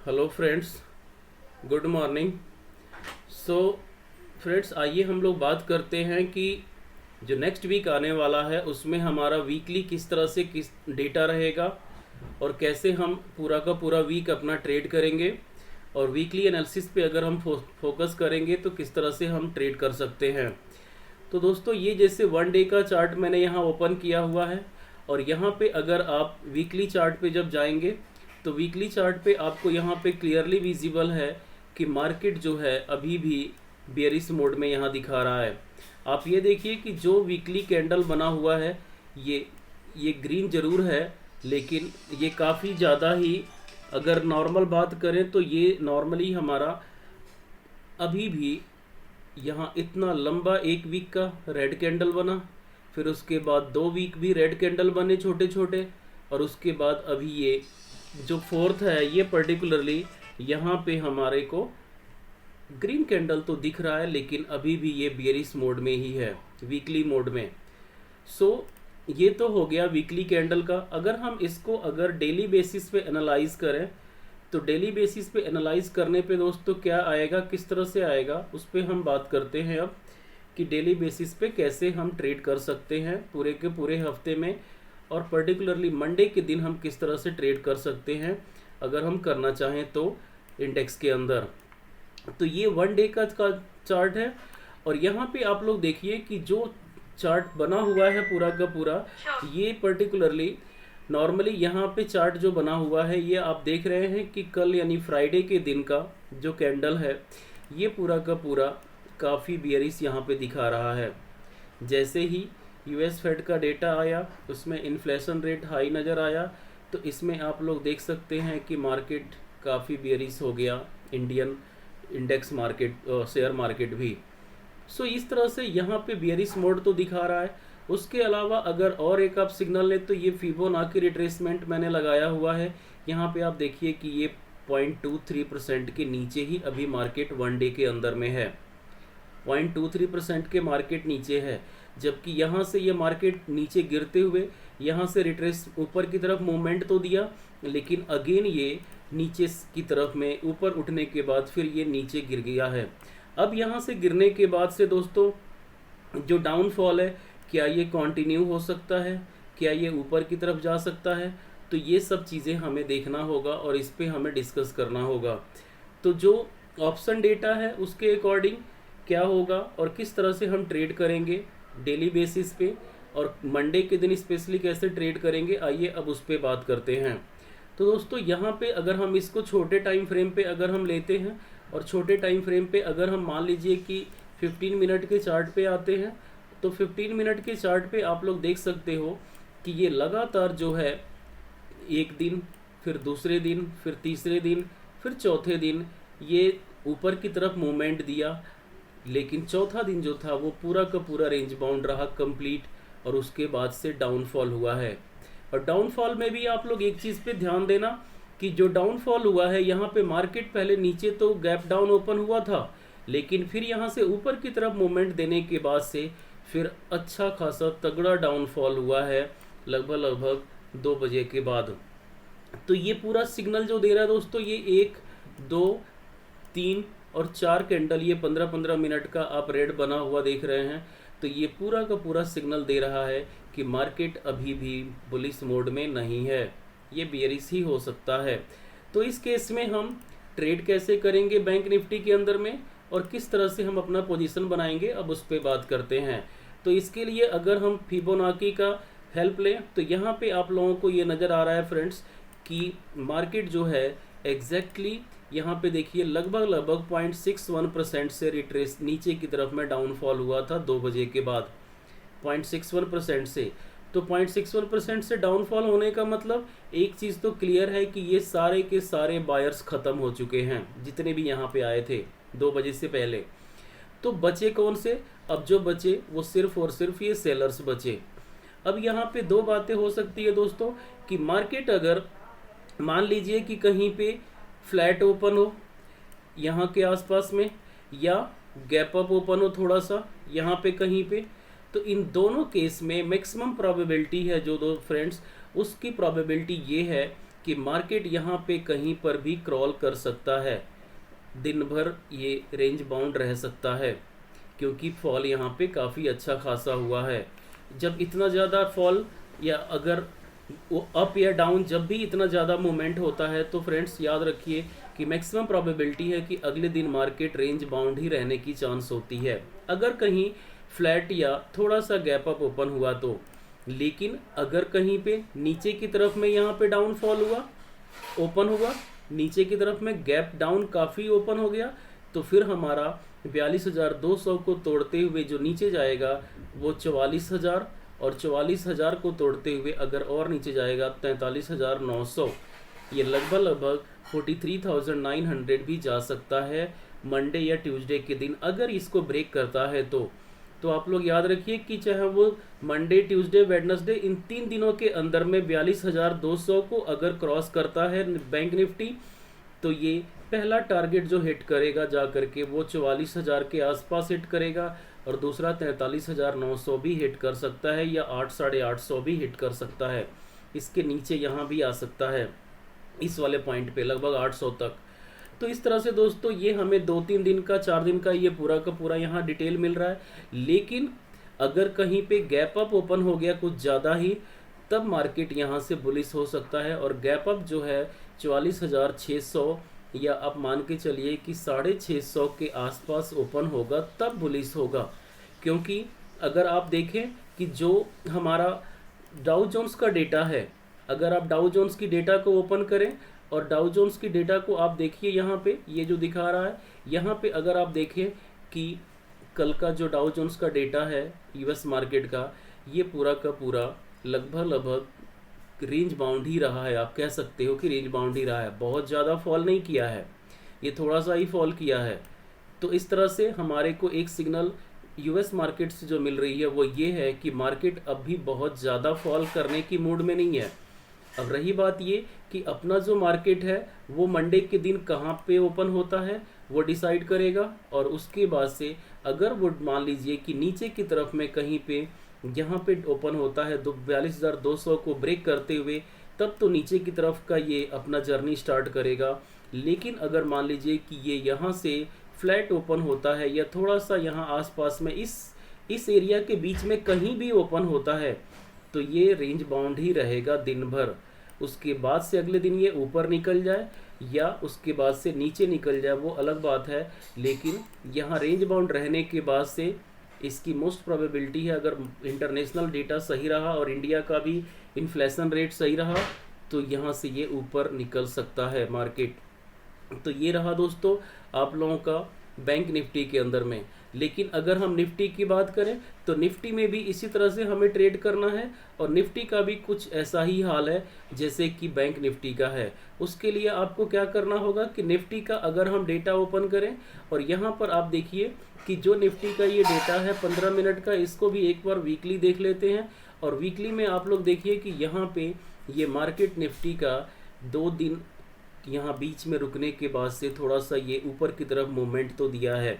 Hello friends, good morning. So friends, आइए हम लोग बात करते हैं कि जो नेक्स्ट वीक आने वाला है उसमें हमारा वीकली किस तरह से किस डेटा रहेगा और कैसे हम पूरा का पूरा वीक अपना ट्रेड करेंगे, और वीकली एनालिसिस पे अगर हम फोकस करेंगे तो किस तरह से हम ट्रेड कर सकते हैं। तो दोस्तों, ये जैसे वन डे का चार्ट मैंने यहाँ ओपन किया हुआ है, और यहाँ पे अगर आप वीकली चार्ट पे जब जाएंगे तो वीकली चार्ट पे आपको यहाँ पे क्लियरली विजिबल है कि मार्केट जो है अभी भी बेयरिश मोड में यहाँ दिखा रहा है। आप ये देखिए कि जो वीकली कैंडल बना हुआ है ये ग्रीन जरूर है, लेकिन ये काफ़ी ज़्यादा ही, अगर नॉर्मल बात करें तो ये नॉर्मली हमारा अभी भी यहाँ इतना लंबा एक वीक का रेड कैंडल बना, फिर उसके बाद 2 वीक भी रेड कैंडल बने छोटे छोटे, और उसके बाद अभी ये जो फोर्थ है ये पर्टिकुलरली यहाँ पे हमारे को ग्रीन कैंडल तो दिख रहा है, लेकिन अभी भी ये बेयरिश मोड में ही है, वीकली मोड में। सो ये तो हो गया वीकली कैंडल का। अगर हम इसको अगर डेली बेसिस पे एनालाइज करें तो डेली बेसिस पे एनालाइज करने पे दोस्तों क्या आएगा, किस तरह से आएगा, उस पर हम बात करते हैं अब कि डेली बेसिस पे कैसे हम ट्रेड कर सकते हैं पूरे के पूरे हफ्ते में, और पर्टिकुलरली मंडे के दिन हम किस तरह से ट्रेड कर सकते हैं अगर हम करना चाहें तो इंडेक्स के अंदर। तो ये वन डे का चार्ट है, और यहाँ पे आप लोग देखिए कि जो चार्ट बना हुआ है पूरा का पूरा, ये पर्टिकुलरली नॉर्मली यहाँ पे चार्ट जो बना हुआ है ये आप देख रहे हैं कि कल यानी फ्राइडे के दिन का जो कैंडल है ये पूरा का पूरा काफ़ी बियरिश यहाँ पे दिखा रहा है। जैसे ही यूएस फेड का डेटा आया उसमें इन्फ्लेशन रेट हाई नज़र आया, तो इसमें आप लोग देख सकते हैं कि मार्केट काफ़ी बियरिश हो गया, Indian index market, share market भी। सो इस तरह से यहाँ पे बियरिश मोड तो दिखा रहा है। उसके अलावा अगर और एक आप सिग्नल लें तो ये फिबोनाची रिट्रेसमेंट मैंने लगाया हुआ है। यहाँ पे आप देखिए कि ये 0.23% के नीचे ही अभी मार्केट वन डे के अंदर में है, 0.23% के मार्केट नीचे है, जबकि यहाँ से ये मार्केट नीचे गिरते हुए यहाँ से रिट्रेस ऊपर की तरफ मूवमेंट तो दिया, लेकिन अगेन ये नीचे की तरफ में ऊपर उठने के बाद फिर ये नीचे गिर गया है। अब यहाँ से गिरने के बाद से दोस्तों जो डाउनफॉल है, क्या ये कंटिन्यू हो सकता है, क्या ये ऊपर की तरफ जा सकता है, तो ये सब चीज़ें हमें देखना होगा और इस पे हमें डिस्कस करना होगा। तो जो ऑप्शन डेटा है उसके अकॉर्डिंग क्या होगा और किस तरह से हम ट्रेड करेंगे डेली बेसिस पे, और मंडे के दिन स्पेशली कैसे ट्रेड करेंगे, आइए अब उस पर बात करते हैं। तो दोस्तों यहाँ पे अगर हम इसको छोटे टाइम फ्रेम पे अगर हम लेते हैं, और छोटे टाइम फ्रेम पे अगर हम मान लीजिए कि 15 मिनट के चार्ट पे आते हैं, तो 15 मिनट के चार्ट पे आप लोग देख सकते हो कि ये लगातार जो है एक दिन, फिर दूसरे दिन, फिर तीसरे दिन, फिर चौथे दिन ये ऊपर की तरफ मूवमेंट दिया, लेकिन चौथा दिन जो था वो पूरा का पूरा रेंज बाउंड रहा कंप्लीट, और उसके बाद से डाउनफॉल हुआ है। और डाउनफॉल में भी आप लोग एक चीज़ पे ध्यान देना कि जो डाउनफॉल हुआ है यहाँ पे मार्केट पहले नीचे तो गैप डाउन ओपन हुआ था, लेकिन फिर यहाँ से ऊपर की तरफ मूवमेंट देने के बाद से फिर अच्छा खासा तगड़ा डाउनफॉल हुआ है लगभग 2 बजे के बाद। तो ये पूरा सिग्नल जो दे रहा है दोस्तों, ये 1 2 3 और 4 कैंडल, ये 15-15 मिनट का आप रेड बना हुआ देख रहे हैं, तो ये पूरा का पूरा सिग्नल दे रहा है कि मार्केट अभी भी बुलिश मोड में नहीं है, ये बेयरिश ही हो सकता है। तो इस केस में हम ट्रेड कैसे करेंगे बैंक निफ्टी के अंदर में, और किस तरह से हम अपना पोजीशन बनाएंगे, अब उस पर बात करते हैं। तो इसके लिए अगर हम फिबोनाची का हेल्प लें तो यहाँ पे आप लोगों को ये नज़र आ रहा है फ्रेंड्स कि मार्केट जो है एग्जैक्टली यहाँ पे देखिए लगभग 0.61% से रिट्रेस नीचे की तरफ में डाउनफॉल हुआ था 2 बजे के बाद 0.61% से। तो 0.61% से डाउनफॉल होने का मतलब एक चीज़ तो क्लियर है कि ये सारे के सारे बायर्स ख़त्म हो चुके हैं जितने भी यहाँ पे आए थे 2 बजे से पहले। तो बचे कौन से, अब जो बचे वो सिर्फ और सिर्फ ये सेलर्स बचे। अब यहाँ पे 2 बातें हो सकती है दोस्तों कि मार्केट अगर मान लीजिए कि कहीं पे फ्लैट ओपन हो यहाँ के आसपास में, या गैप अप ओपन हो थोड़ा सा यहाँ पे कहीं पे, तो इन दोनों केस में मैक्सिमम प्रोबेबिलिटी है जो दो फ्रेंड्स, उसकी प्रोबेबिलिटी ये है कि मार्केट यहाँ पे कहीं पर भी क्रॉल कर सकता है, दिन भर ये रेंज बाउंड रह सकता है, क्योंकि फॉल यहाँ पे काफ़ी अच्छा खासा हुआ है। जब इतना ज़्यादा फॉल या अगर वो अप या डाउन जब भी इतना ज़्यादा मूवमेंट होता है तो फ्रेंड्स याद रखिए कि मैक्सिमम प्रोबेबिलिटी है कि अगले दिन मार्केट रेंज बाउंड ही रहने की चांस होती है, अगर कहीं फ्लैट या थोड़ा सा गैप अप ओपन हुआ तो। लेकिन अगर कहीं पे नीचे की तरफ में यहाँ पे डाउनफॉल हुआ, ओपन हुआ, नीचे की तरफ में गैप डाउन काफ़ी ओपन हो गया, तो फिर हमारा 42,200 को तोड़ते हुए जो नीचे जाएगा वो 44,000, और 44,000 को तोड़ते हुए अगर और नीचे जाएगा 43,900, ये लगभग 43,900 भी जा सकता है मंडे या ट्यूसडे के दिन अगर इसको ब्रेक करता है तो आप लोग याद रखिए कि चाहे वो मंडे, ट्यूसडे, वेडनेसडे, इन 3 दिनों के अंदर में 42,200 को अगर क्रॉस करता है बैंक निफ्टी, तो ये पहला टारगेट जो हिट करेगा जा करके वो 44,000 के आसपास हिट करेगा, और दूसरा 43,900 भी हिट कर सकता है, या 800-850 भी हिट कर सकता है। इसके नीचे यहाँ भी आ सकता है इस वाले पॉइंट पे लगभग 800 तक। तो इस तरह से दोस्तों ये हमें 2-3 दिन का, 4 दिन का ये पूरा का पूरा यहाँ डिटेल मिल रहा है। लेकिन अगर कहीं पे गैप अप ओपन हो गया कुछ ज़्यादा ही, तब मार्केट यहाँ से बुलिश हो सकता है, और गैप अप जो है 44,600 या आप मान के चलिए कि 650 के आसपास ओपन होगा तब बुलिश होगा। क्योंकि अगर आप देखें कि जो हमारा डाउ जोन्स का डेटा है, अगर आप डाउ जोन्स की डेटा को ओपन करें और डाउ जोन्स की डेटा को आप देखिए, यहाँ पे ये जो दिखा रहा है, यहाँ पे अगर आप देखें कि कल का जो डाउ जोन्स का डेटा है यूएस मार्केट का, ये पूरा का पूरा लगभग रेंज बाउंड ही रहा है। आप कह सकते हो कि रेंज बाउंड ही रहा है, बहुत ज़्यादा फॉल नहीं किया है, ये थोड़ा सा ही फॉल किया है। तो इस तरह से हमारे को एक सिग्नल यूएस मार्केट से जो मिल रही है वो ये है कि मार्केट अब भी बहुत ज़्यादा फॉल करने की मूड में नहीं है। अब रही बात ये कि अपना जो मार्केट है वो मंडे के दिन कहाँ पे ओपन होता है वो डिसाइड करेगा, और उसके बाद से अगर वो मान लीजिए कि नीचे की तरफ में कहीं पे यहाँ पे ओपन होता है 42,200 को ब्रेक करते हुए, तब तो नीचे की तरफ का ये अपना जर्नी स्टार्ट करेगा। लेकिन अगर मान लीजिए कि ये यहाँ से फ्लैट ओपन होता है या थोड़ा सा यहाँ आसपास में इस एरिया के बीच में कहीं भी ओपन होता है, तो ये रेंज बाउंड ही रहेगा दिन भर। उसके बाद से अगले दिन ये ऊपर निकल जाए या उसके बाद से नीचे निकल जाए वो अलग बात है, लेकिन यहाँ रेंज बाउंड रहने के बाद से इसकी मोस्ट प्रोबेबिलिटी है, अगर इंटरनेशनल डेटा सही रहा और इंडिया का भी इन्फ्लेशन रेट सही रहा, तो यहाँ से ये ऊपर निकल सकता है मार्केट। तो ये रहा दोस्तों आप लोगों का बैंक निफ्टी के अंदर में। लेकिन अगर हम निफ्टी की बात करें तो निफ्टी में भी इसी तरह से हमें ट्रेड करना है, और निफ्टी का भी कुछ ऐसा ही हाल है जैसे कि बैंक निफ्टी का है। उसके लिए आपको क्या करना होगा कि निफ्टी का अगर हम डेटा ओपन करें, और यहाँ पर आप देखिए कि जो निफ्टी का ये डेटा है 15 मिनट का, इसको भी एक बार वीकली देख लेते हैं। और वीकली में आप लोग देखिए कि यहाँ पे ये मार्केट निफ्टी का 2 दिन यहाँ बीच में रुकने के बाद से थोड़ा सा ये ऊपर की तरफ मूवमेंट तो दिया है,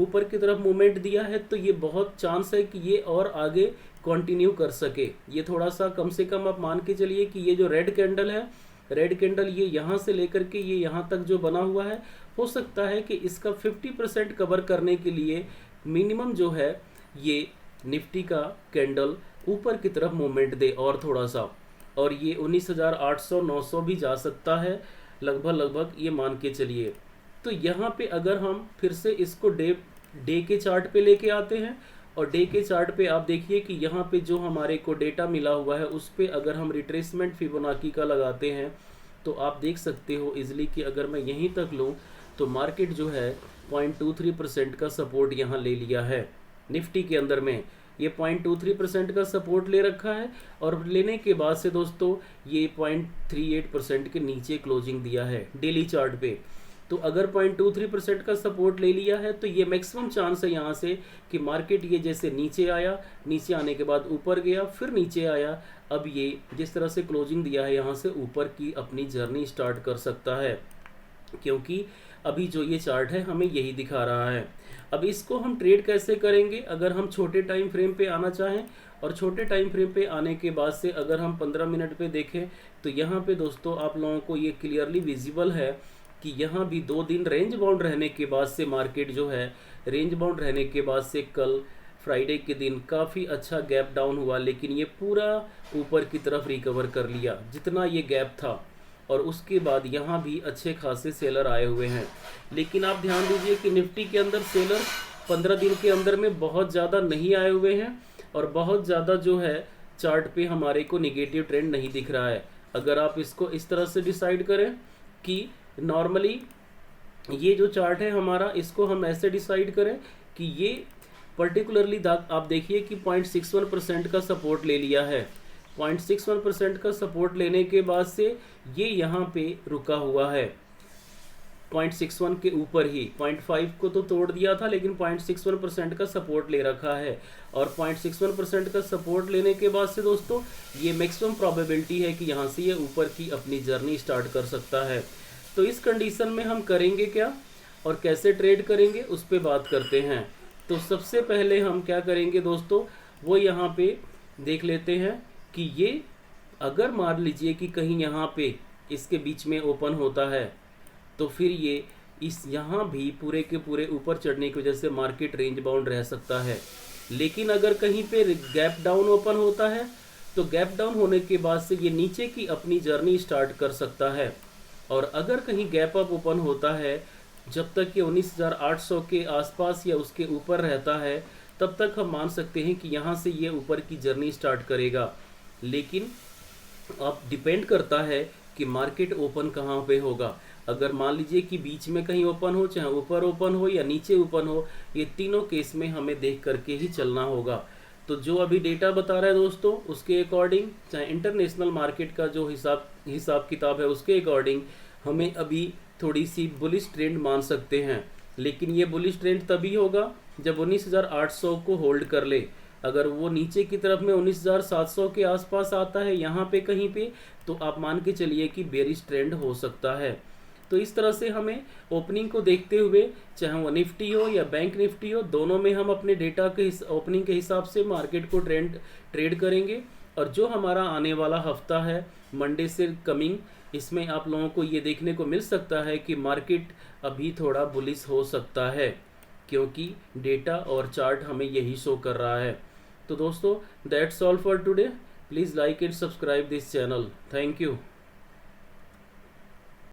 ऊपर की तरफ मूवमेंट दिया है, तो ये बहुत चांस है कि ये और आगे कंटिन्यू कर सके। ये थोड़ा सा कम से कम आप मान के चलिए कि ये जो रेड कैंडल है, रेड कैंडल ये यहाँ से लेकर के ये यहाँ तक जो बना हुआ है, हो सकता है कि इसका 50% कवर करने के लिए मिनिमम जो है ये निफ्टी का कैंडल ऊपर की तरफ मूवमेंट दे और थोड़ा सा, और ये 19,800-900 भी जा सकता है लगभग ये मान के चलिए। तो यहाँ पे अगर हम फिर से इसको डे के चार्ट पे लेके आते हैं, और डे के चार्ट पे आप देखिए कि यहाँ पे जो हमारे को डेटा मिला हुआ है उस पे अगर हम रिट्रेसमेंट फिबोनाची का लगाते हैं, तो आप देख सकते हो इजली कि अगर मैं यहीं तक लूँ तो मार्केट जो है 0.23% का सपोर्ट यहाँ ले लिया है। निफ्टी के अंदर में ये 0.23% का सपोर्ट ले रखा है, और लेने के बाद से दोस्तों ये 0.38% के नीचे क्लोजिंग दिया है डेली चार्ट पे। तो अगर 0.23% का सपोर्ट ले लिया है तो ये मैक्सिमम चांस है यहाँ से कि मार्केट ये जैसे नीचे आया, नीचे आने के बाद ऊपर गया, फिर नीचे आया, अब ये जिस तरह से क्लोजिंग दिया है यहाँ से ऊपर की अपनी जर्नी स्टार्ट कर सकता है, क्योंकि अभी जो ये चार्ट है हमें यही दिखा रहा है। अब इसको हम ट्रेड कैसे करेंगे, अगर हम छोटे टाइम फ्रेम पे आना चाहें और छोटे टाइम फ्रेम पे आने के बाद से अगर हम 15 मिनट पे देखें तो यहाँ पे दोस्तों आप लोगों को ये क्लियरली विजिबल है कि यहाँ भी 2 दिन रेंज बाउंड रहने के बाद से मार्केट जो है रेंज बाउंड रहने के बाद से कल फ्राइडे के दिन काफ़ी अच्छा गैप डाउन हुआ, लेकिन ये पूरा ऊपर की तरफ रिकवर कर लिया जितना ये गैप था। और उसके बाद यहाँ भी अच्छे खासे सेलर आए हुए हैं। लेकिन आप ध्यान दीजिए कि निफ्टी के अंदर सेलर 15 दिन के अंदर में बहुत ज़्यादा नहीं आए हुए हैं और बहुत ज़्यादा जो है चार्ट पे हमारे को निगेटिव ट्रेंड नहीं दिख रहा है। अगर आप इसको इस तरह से डिसाइड करें कि नॉर्मली ये जो चार्ट है हमारा, इसको हम ऐसे डिसाइड करें कि ये पर्टिकुलरली आप देखिए कि 0.61% का सपोर्ट ले लिया है। 0.61% का सपोर्ट लेने के बाद से ये यहाँ पे रुका हुआ है 0.61 के ऊपर ही। 0.5 को तो तोड़ दिया था, लेकिन 0.61% का सपोर्ट ले रखा है। और 0.61% का सपोर्ट लेने के बाद से दोस्तों ये मैक्सिमम प्रोबेबिलिटी है कि यहाँ से ये ऊपर की अपनी जर्नी स्टार्ट कर सकता है। तो इस कंडीशन में हम करेंगे क्या और कैसे ट्रेड करेंगे उस पर बात करते हैं। तो सबसे पहले हम क्या करेंगे दोस्तों, वो यहाँ पे देख लेते हैं कि ये अगर मान लीजिए कि कहीं यहाँ पे इसके बीच में ओपन होता है तो फिर ये इस यहाँ भी पूरे के पूरे ऊपर चढ़ने की वजह से मार्केट रेंज बाउंड रह सकता है। लेकिन अगर कहीं पे गैप डाउन ओपन होता है तो गैप डाउन होने के बाद से ये नीचे की अपनी जर्नी स्टार्ट कर सकता है। और अगर कहीं गैप अप ओपन होता है, जब तक ये 19,800 के आसपास या उसके ऊपर रहता है तब तक हम मान सकते हैं कि यहाँ से ये ऊपर की जर्नी स्टार्ट करेगा। लेकिन अब डिपेंड करता है कि मार्केट ओपन कहाँ पे होगा। अगर मान लीजिए कि बीच में कहीं ओपन हो, चाहे ऊपर ओपन हो या नीचे ओपन हो, ये तीनों केस में हमें देख करके ही चलना होगा। तो जो अभी डेटा बता रहा है दोस्तों उसके अकॉर्डिंग, चाहे इंटरनेशनल मार्केट का जो हिसाब किताब है उसके अकॉर्डिंग हमें अभी थोड़ी सी बुलिश ट्रेंड मान सकते हैं। लेकिन ये बुलिश ट्रेंड तभी होगा जब 19,800 को होल्ड कर ले। अगर वो नीचे की तरफ में 19,700 के आसपास आता है यहाँ पे कहीं पे, तो आप मान के चलिए कि बेरिश ट्रेंड हो सकता है। तो इस तरह से हमें ओपनिंग को देखते हुए, चाहे वो निफ्टी हो या बैंक निफ्टी हो, दोनों में हम अपने डेटा के ओपनिंग के हिसाब से मार्केट को ट्रेड करेंगे। और जो हमारा आने वाला हफ्ता है मंडे से कमिंग, इसमें आप लोगों को ये देखने को मिल सकता है कि मार्केट अभी थोड़ा बुलिश हो सकता है, क्योंकि डेटा और चार्ट हमें यही शो कर रहा है। तो दोस्तों that's all for today. Please like and subscribe this channel. Thank you.